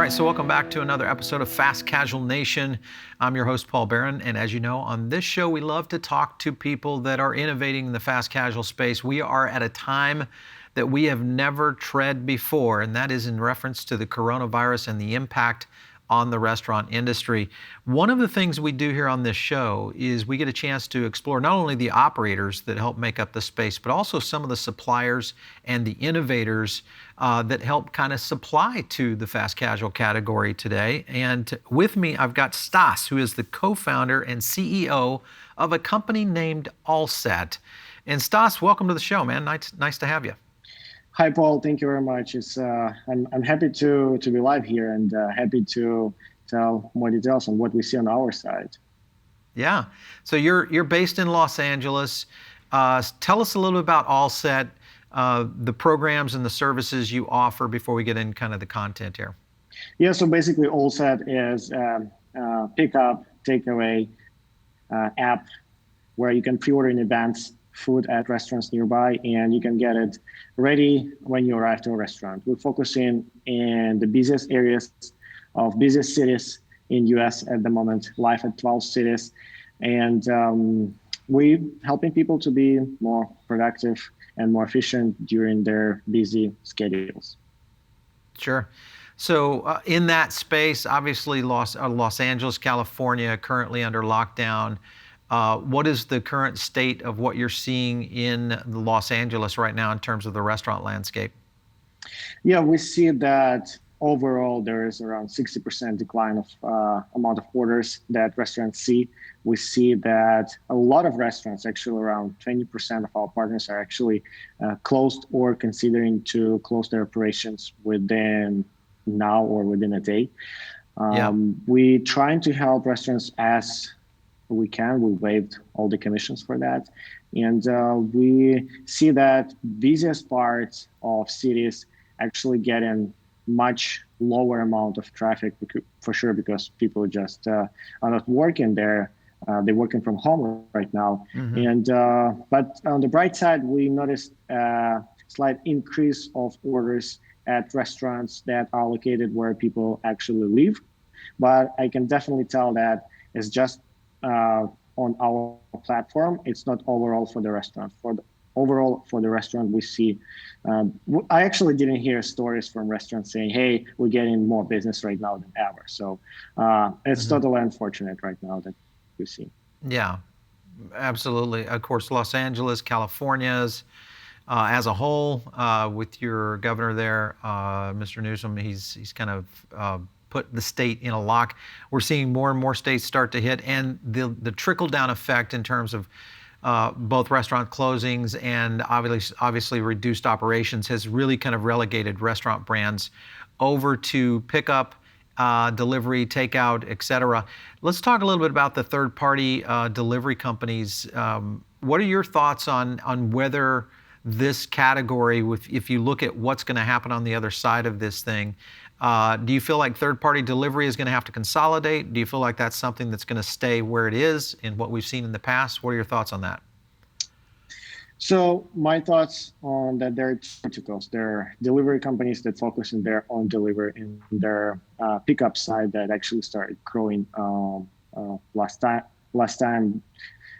right, so welcome back to another episode of Fast Casual Nation. I'm your host, Paul Barron, and as you know, on this show, we love to talk to people that are innovating in the fast casual space. We are at a time that we have never tread before, and that is in reference to the coronavirus and the impact on the restaurant industry. One of the things we do here on this show is we get a chance to explore not only the operators that help make up the space, but also some of the suppliers and the innovators that help kind of supply to the fast casual category today. And with me, I've got Stas, who is the co-founder and CEO of a company named Allset. And Stas, welcome to the show, man. Nice to have you. Hi, Paul. Thank you very much. I'm happy to be live here and happy to tell more details on what we see on our side. Yeah. So you're based in Los Angeles. Tell us a little bit about Allset, the programs and the services you offer before we get in kind of the content here. Yeah. So basically, Allset is pickup, takeaway app where you can pre-order in advance food at restaurants nearby, and you can get it ready when you arrive to a restaurant. We're focusing in the busiest areas of busiest cities in US at the moment, live at 12 cities. And we're helping people to be more productive and more efficient during their busy schedules. Sure. So in that space, obviously Los Angeles, California, currently under lockdown. What is the current state of what you're seeing in Los Angeles right now in terms of the restaurant landscape? Yeah, we see that overall there is around 60% decline of amount of orders that restaurants see. We see that a lot of restaurants, actually around 20% of our partners, are actually closed or considering to close their operations within now or within a day. We're trying to help restaurants as we can. We waived all the commissions for that. And we see that busiest parts of cities actually getting much lower amount of traffic for sure, because people just are not working there. They're working from home right now. Mm-hmm. But on the bright side, we noticed a slight increase of orders at restaurants that are located where people actually live. But I can definitely tell that it's just on our platform. It's not overall for the restaurant. Overall for the restaurant, we see, I actually didn't hear stories from restaurants saying, hey, we're getting more business right now than ever. So it's totally unfortunate right now that we see. Yeah, absolutely. Of course, Los Angeles, California's as a whole, with your governor there, Mr. Newsom, he's kind of put the state in a lock. We're seeing more and more states start to hit, and the trickle-down effect in terms of both restaurant closings and obviously reduced operations has really kind of relegated restaurant brands over to pickup, delivery, takeout, et cetera. Let's talk a little bit about the third-party delivery companies. What are your thoughts on whether this category, if you look at what's going to happen on the other side of this thing, do you feel like third-party delivery is going to have to consolidate? Do you feel like that's something that's going to stay where it is in what we've seen in the past? What are your thoughts on that? So my thoughts on that, there are two verticals. There are delivery companies that focus on their own delivery and their pickup side that actually started growing last time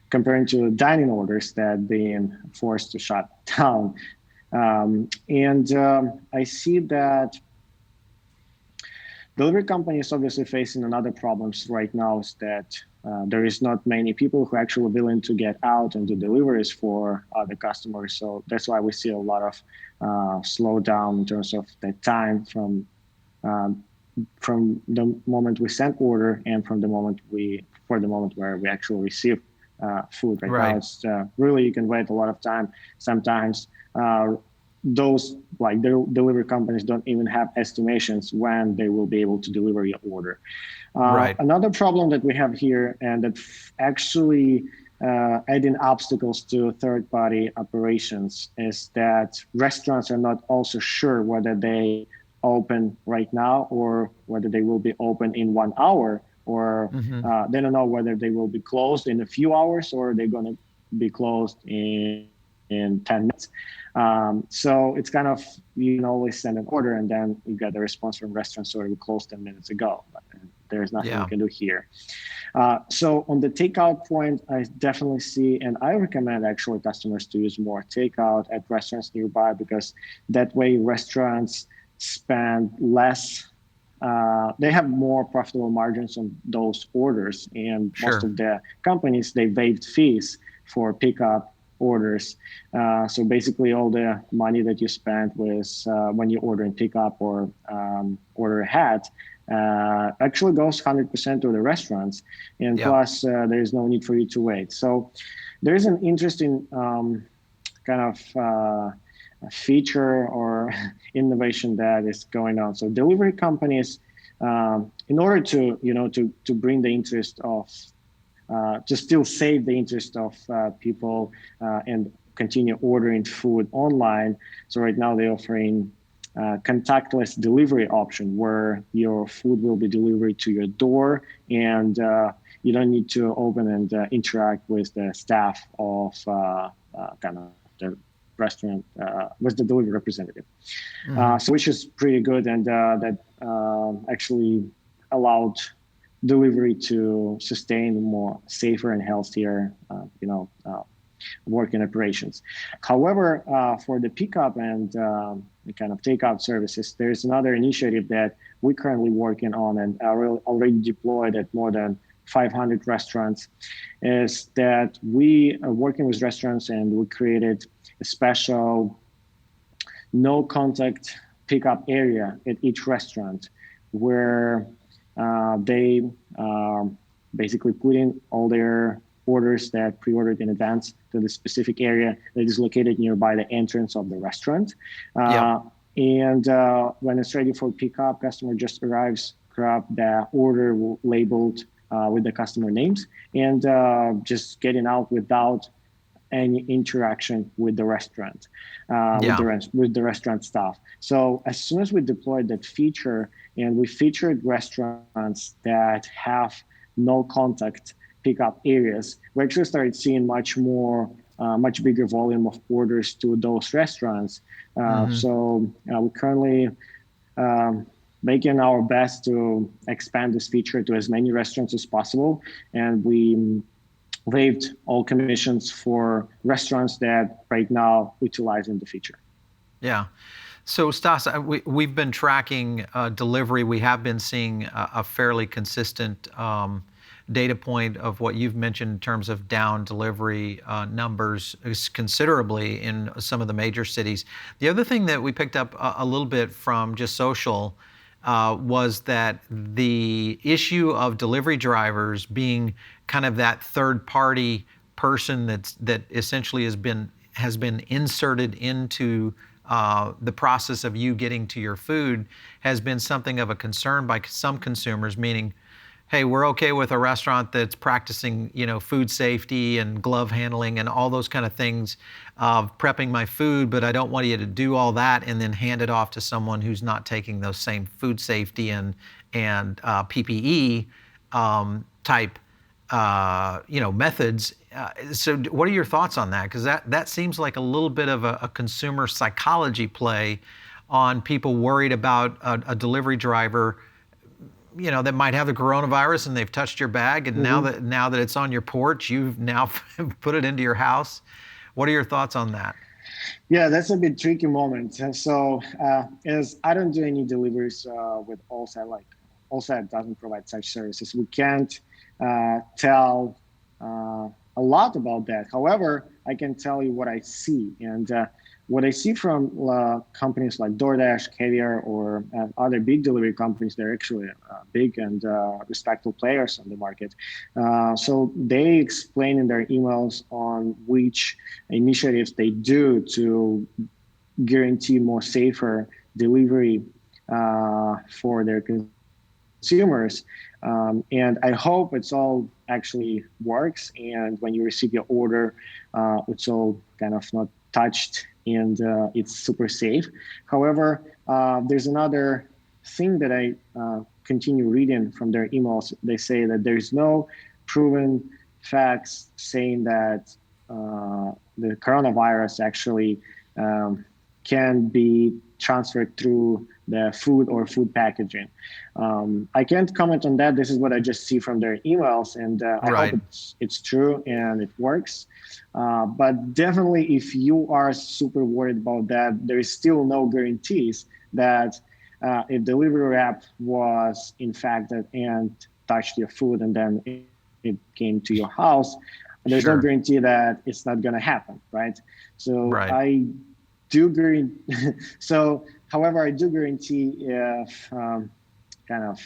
comparing to dining orders that being forced to shut down. I see that delivery companies obviously facing another problems right now is that there is not many people who are actually willing to get out and do deliveries for other customers. So that's why we see a lot of slowdown in terms of the time from the moment we send order and from the moment where we actually receive food. Right now, it's really, you can wait a lot of time. Sometimes those like delivery companies don't even have estimations when they will be able to deliver your order. Another problem that we have here, and that actually adding obstacles to third-party operations, is that restaurants are not also sure whether they open right now or whether they will be open in 1 hour, or they don't know whether they will be closed in a few hours or they're going to be closed in 10 minutes. So it's kind of, you can always send an order and then you get a response from restaurant, sorry, we closed 10 minutes ago. But there's nothing we Yeah. can do here. So on the takeout point, I definitely see, and I recommend actually customers to use more takeout at restaurants nearby, because that way restaurants spend less. They have more profitable margins on those orders, and most Sure. of the companies, they waived fees for pickup orders. So basically, all the money that you spent with when you order and pickup or order ahead actually goes 100% to the restaurants, and Yeah. plus there is no need for you to wait. So there is an interesting kind of feature or innovation that is going on. So delivery companies, in order to to bring the interest of to still save the interest of people and continue ordering food online. So right now they're offering contactless delivery option where your food will be delivered to your door, and you don't need to open and interact with the staff of kind of the restaurant with the delivery representative. Hmm. So which is pretty good, and that actually allowed delivery to sustain more safer and healthier, working operations. However, for the pickup and the kind of takeout services, there's another initiative that we're currently working on and are already deployed at more than 500 restaurants. Is that we are working with restaurants and we created a special no contact pickup area at each restaurant where they basically put in all their orders that pre-ordered in advance to the specific area that is located nearby the entrance of the restaurant. Yeah. And when it's ready for pickup, customer just arrives, grab the order labeled with the customer names, and just getting out without any interaction with the restaurant, Yeah. with the restaurant staff. So as soon as we deployed that feature and we featured restaurants that have no contact pickup areas, we actually started seeing much bigger volume of orders to those restaurants. Hmm. So we're currently making our best to expand this feature to as many restaurants as possible, and we waived all commissions for restaurants that right now utilizing the feature. Yeah. So, Stas, we've been tracking delivery. We have been seeing a fairly consistent data point of what you've mentioned in terms of down delivery numbers considerably in some of the major cities. The other thing that we picked up a little bit from just social was that the issue of delivery drivers being kind of that third party person that essentially has been inserted into the process of you getting to your food has been something of a concern by some consumers, meaning, hey, we're okay with a restaurant that's practicing, food safety and glove handling and all those kind of things of prepping my food, but I don't want you to do all that and then hand it off to someone who's not taking those same food safety and PPE type methods. So what are your thoughts on that? Because that seems like a little bit of a consumer psychology play on people worried about a delivery driver, that might have the coronavirus and they've touched your bag, and now Mm-hmm. that it's on your porch, you've now put it into your house. What are your thoughts on that? Yeah, that's a bit tricky moment. So, as I don't do any deliveries with Allset, like Allset doesn't provide such services, we can't tell a lot about that. However, I can tell you what I see, and what I see from companies like DoorDash, Caviar, or other big delivery companies. They're actually big and respectable players on the market. So they explain in their emails on which initiatives they do to guarantee more safer delivery for their consumers. And I hope it's all actually works. And when you receive your order, it's all kind of not touched and it's super safe. However, there's another thing that I continue reading from their emails. They say that there's no proven facts saying that the coronavirus actually um, can be transferred through the food or food packaging. I can't comment on that. This is what I just see from their emails, and I hope Right. it's true and it works. But definitely, if you are super worried about that, there is still no guarantees that if delivery app was infected and touched your food and then it came to your house, there's no Sure. guarantee that it's not going to happen, right? So Right. I do guarantee. So, however, I do guarantee if kind of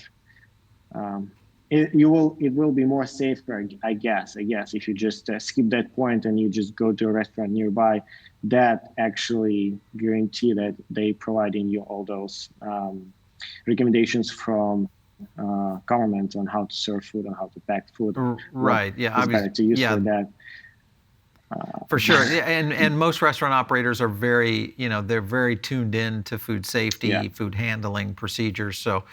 it will be more safer, I guess, if you just skip that point and you just go to a restaurant nearby, that actually guarantee that they providing you all those recommendations from government on how to serve food and how to pack food and what Right. Yeah. is better to use for Yeah. that. For sure. Yeah, and most restaurant operators are very, they're very tuned in to food Yeah. safety, food handling procedures. So,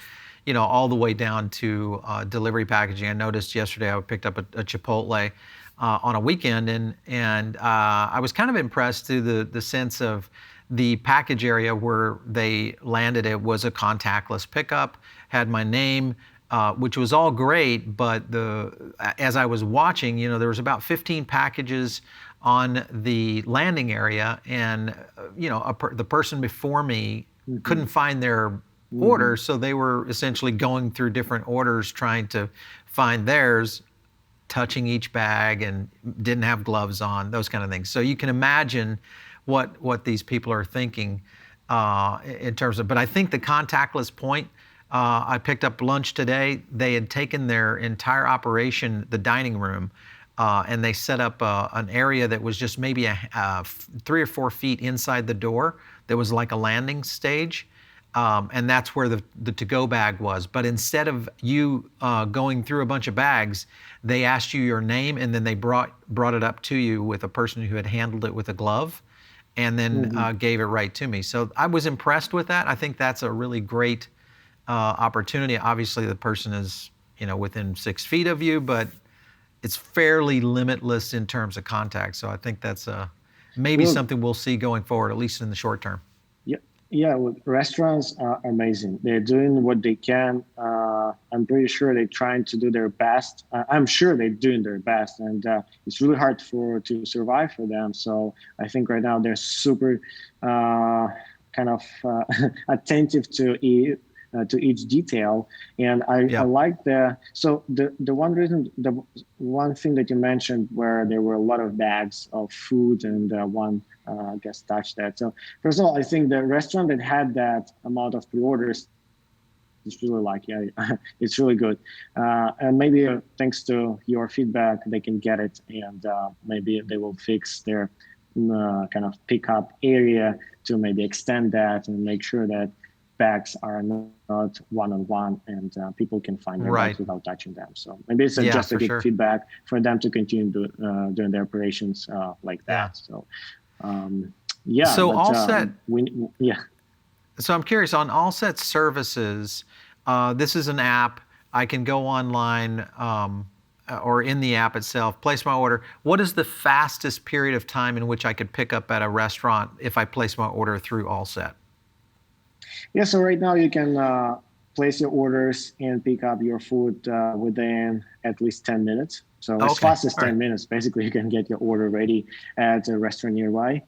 all the way down to delivery packaging. I noticed yesterday I picked up a Chipotle on a weekend, and I was kind of impressed to the sense of the package area where they landed. It was a contactless pickup, had my name, which was all great. But as I was watching, there was about 15 packages on the landing area, and the person before me couldn't Hmm. find their Hmm. order, so they were essentially going through different orders trying to find theirs, touching each bag, and didn't have gloves on, those kind of things. So you can imagine what these people are thinking in terms of. But I think the contactless point. I picked up lunch today. They had taken their entire operation, the dining room, and they set up an area that was just maybe 3 or 4 feet inside the door. There was like a landing stage, and that's where the to-go bag was. But instead of you going through a bunch of bags, they asked you your name, and then they brought it up to you with a person who had handled it with a glove, and then Hmm. gave it right to me. So I was impressed with that. I think that's a really great opportunity. Obviously, the person is within 6 feet of you, but it's fairly limitless in terms of contact. So I think that's maybe Well, something we'll see going forward, at least in the short term. yeah, yeah. Well, restaurants are amazing. They're doing what they can. I'm pretty sure they're trying to do their best. I'm sure they're doing their best, and it's really hard to survive for them. So I think right now they're super uh, kind of attentive to each detail. And I Yeah. like the one reason, the one thing that you mentioned where there were a lot of bags of food and one I guess touched that. So first of all, I think the restaurant that had that amount of pre-orders is really lucky. It's really good. And maybe thanks to your feedback, they can get it, and maybe they will fix their kind of pickup area to maybe extend that and make sure that bags are not one-on-one and people can find their bags Right. without touching them. So maybe it's Yeah, just a for good sure. feedback for them to continue doing their operations like Yeah. that. So um, yeah, So but Allset. yeah. So I'm curious on Allset services. This is an app. I can go online or in the app itself, place my order. What is the fastest period of time in which I could pick up at a restaurant if I place my order through Allset? Yeah, so right now you can place your orders and pick up your food within at least 10 minutes. So as Okay. fast as All right. 10 minutes, basically, you can get your order ready at a restaurant nearby.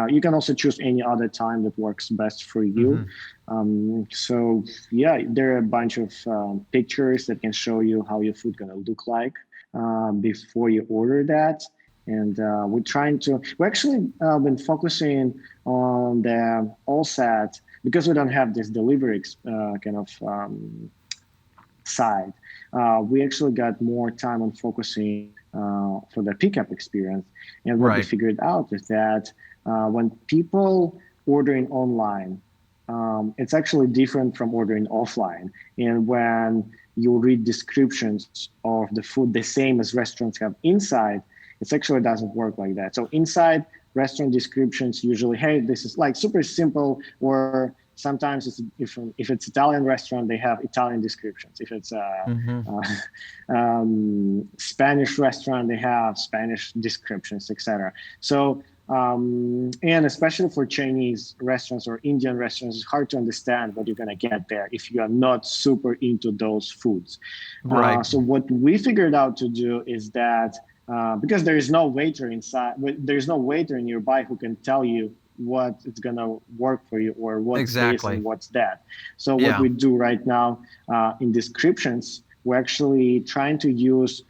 You can also choose any other time that works best for you. Mm-hmm. So yeah, there are a bunch of pictures that can show you how your food gonna look like before you order that. And we actually been focusing on the Allset because we don't have this delivery kind of side. We actually got more time on focusing for the pickup experience. And what we Right. figured out is that when people ordering online, it's actually different from ordering offline. And when you read descriptions of the food the same as restaurants have inside, it actually doesn't work like that. So inside restaurant descriptions usually, hey, this is like super simple, or sometimes if it's Italian restaurant, they have Italian descriptions. If it's Mm-hmm. Spanish restaurant, they have Spanish descriptions, etc. So And especially for Chinese restaurants or Indian restaurants, it's hard to understand what you're going to get there if you are not super into those foods. Right. So what we figured out to do is that because there is no waiter inside, there's no waiter nearby who can tell you what is going to work for you or what's this Exactly. and what's that. So what Yeah. we do right now in descriptions, we're actually trying to use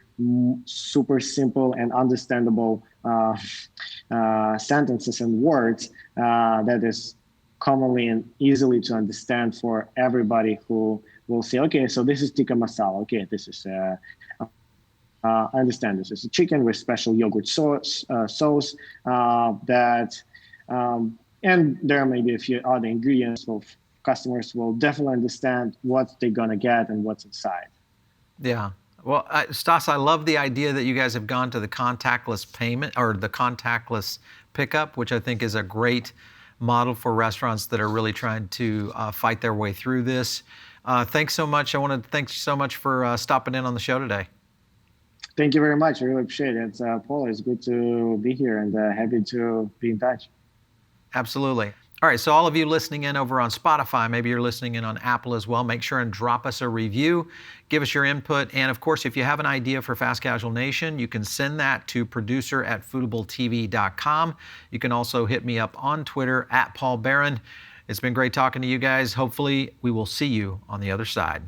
super simple and understandable sentences and words that is commonly and easily to understand for everybody who will say, okay, so this is tikka masala. Okay, this is I understand this is a chicken with special yogurt sauce that, and there may be a few other ingredients. So customers will definitely understand what they're gonna get and what's inside. Yeah. Well, Stas, I love the idea that you guys have gone to the contactless payment or the contactless pickup, which I think is a great model for restaurants that are really trying to fight their way through this. Thanks so much. I want to thank you so much for stopping in on the show today. Thank you very much. I really appreciate it. Paul, it's good to be here and happy to be in touch. Absolutely. All right, so all of you listening in over on Spotify, maybe you're listening in on Apple as well, make sure and drop us a review, give us your input, and of course, if you have an idea for Fast Casual Nation, you can send that to producer@foodabletv.com. You can also hit me up on Twitter @Paul Barron. It's been great talking to you guys. Hopefully, we will see you on the other side.